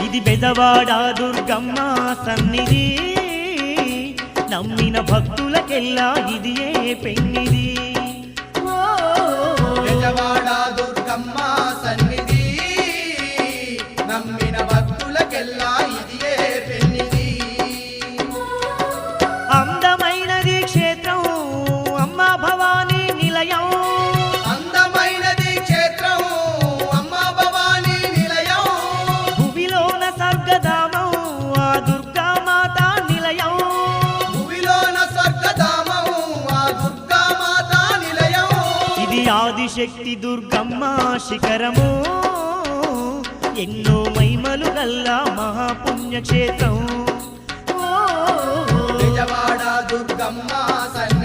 ఇది బెజవాడ దుర్గమ్మ సన్నిధి, నమ్మిన భక్తులకెల్లా ఇది ఏ పెన్నిది. బెజవాడ దుర్గమ్మ సన్నిధి, నమ్మిన భక్తులకెల్లా ఇది ఏ పెన్నిది. అందమైనది క్షేత్రం అమ్మ భవానీ నిలయం, అందమైనది క్షేత్రం అమ్మ భవానీ నిలయం. భువిలోన స్వర్గధామం ఆ దుర్గామాత నిలయం, భువిలోన స్వర్గధామం ఆ దుర్గామాత నిలయం. ఇది ఆదిశక్తి దుర్గమ్మ శిఖరము, ఎన్నో మహిమలు గల్లా మహాపుణ్యక్షేత్రం. బెజవాడ దుర్గమ్మ సన్నిధి.